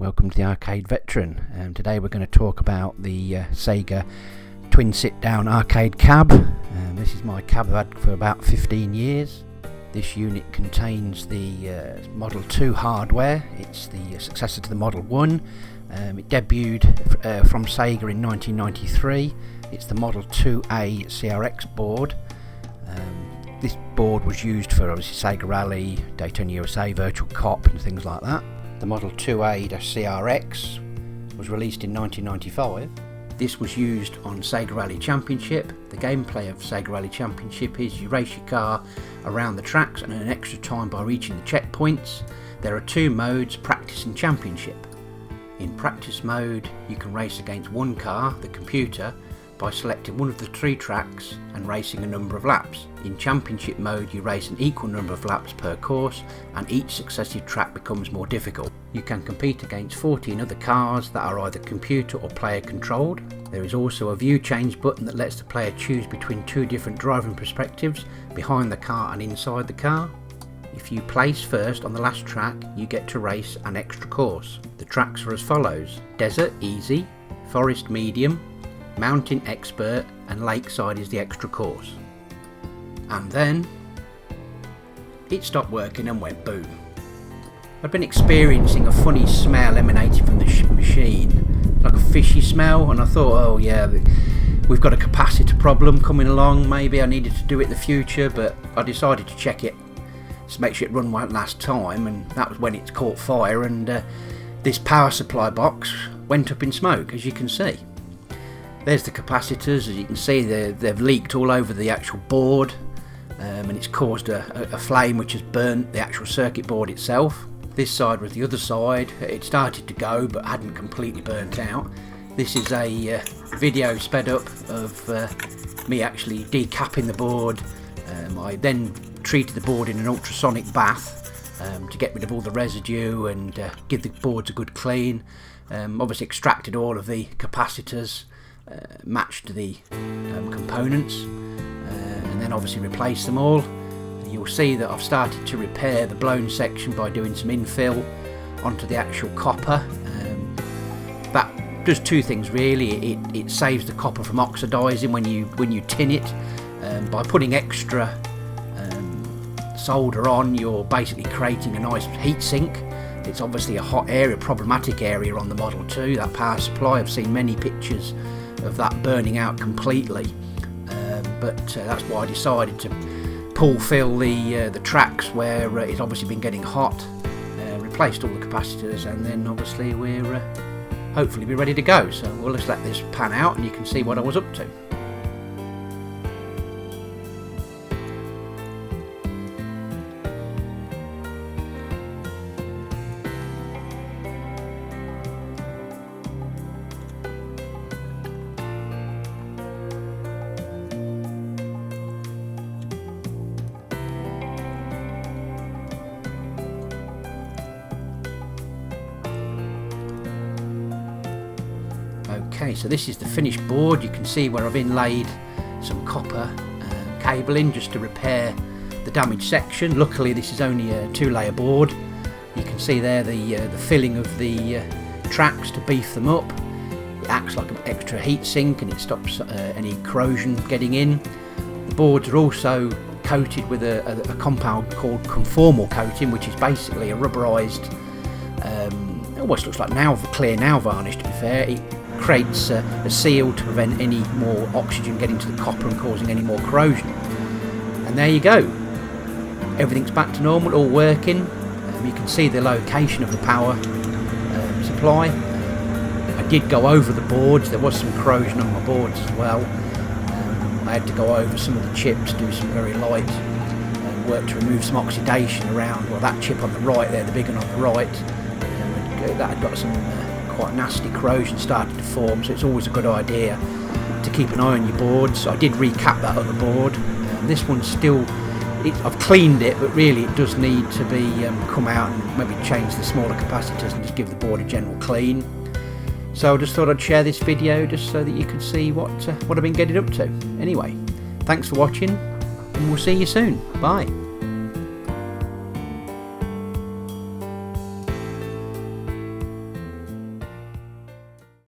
Welcome to the Arcade Veteran. Today we're going to talk about the Sega twin sit-down arcade cab. This is my cab I've had for about 15 years. This unit contains the Model 2 hardware. It's the successor to the Model 1. It debuted from Sega in 1993. It's the Model 2A CRX board. This board was used for obviously Sega Rally, Daytona USA, Virtual Cop and things like that. The Model 2A-CRX was released in 1995. This was used on Sega Rally Championship. The gameplay of Sega Rally Championship is you race your car around the tracks and earn extra time by reaching the checkpoints. There are two modes, Practice and Championship. In Practice mode, you can race against one car, the computer, by selecting one of the three tracks and racing a number of laps. In Championship mode, you race an equal number of laps per course and each successive track becomes more difficult. You can compete against 14 other cars that are either computer or player controlled. There is also a view change button that lets the player choose between two different driving perspectives, behind the car and inside the car. If you place first on the last track, you get to race an extra course. The tracks are as follows: Desert Easy, Forest Medium, Mountain Expert and Lakeside is the extra course. And then it stopped working and went boom. I'd been experiencing a funny smell emanating from the machine, like a fishy smell, and I thought, oh yeah, we've got a capacitor problem coming along, maybe I needed to do it in the future, but I decided to check it to make sure it run one last time, and that was when it caught fire and this power supply box went up in smoke, as you can see. There's the capacitors, as you can see they've leaked all over the actual board, and it's caused a flame which has burnt the actual circuit board itself. This side was the other side. It started to go but hadn't completely burnt out. This is a video sped up of me actually decapping the board. I then treated the board in an ultrasonic bath to get rid of all the residue and give the boards a good clean. Obviously extracted all of the capacitors, matched the components, and then obviously replaced them all. You'll see that I've started to repair the blown section by doing some infill onto the actual copper. That does two things really. It saves the copper from oxidizing when you tin it. By putting extra solder on, you're basically creating a nice heat sink. It's obviously a hot area, problematic area on the Model 2, that power supply. I've seen many pictures of that burning out completely, but that's why I decided to fill the tracks where it's obviously been getting hot, replaced all the capacitors, and then obviously we're hopefully be ready to go. So we'll just let this pan out and you can see what I was up to. Okay, so this is the finished board. You can see where I've inlaid some copper cabling just to repair the damaged section. Luckily this is only a two-layer board. You can see there the filling of the tracks to beef them up. It acts like an extra heat sink and it stops any corrosion getting in. The boards are also coated with a compound called conformal coating, which is basically a rubberized, almost looks like clear nail varnish, to be fair. It creates a seal to prevent any more oxygen getting to the copper and causing any more corrosion. And there you go, everything's back to normal, all working. You can see the location of the power supply. I did go over the boards, there was some corrosion on my boards as well. I had to go over some of the chips, do some very light work to remove some oxidation around, well, that chip on the right there, the big one on the right, that had got some quite nasty corrosion started to form, so it's always a good idea to keep an eye on your boards. I did recap that other board. This one's still, I've cleaned it, but really it does need to be come out and maybe change the smaller capacitors and just give the board a general clean. So I just thought I'd share this video just so that you could see what I've been getting up to. Anyway, thanks for watching and we'll see you soon. Bye.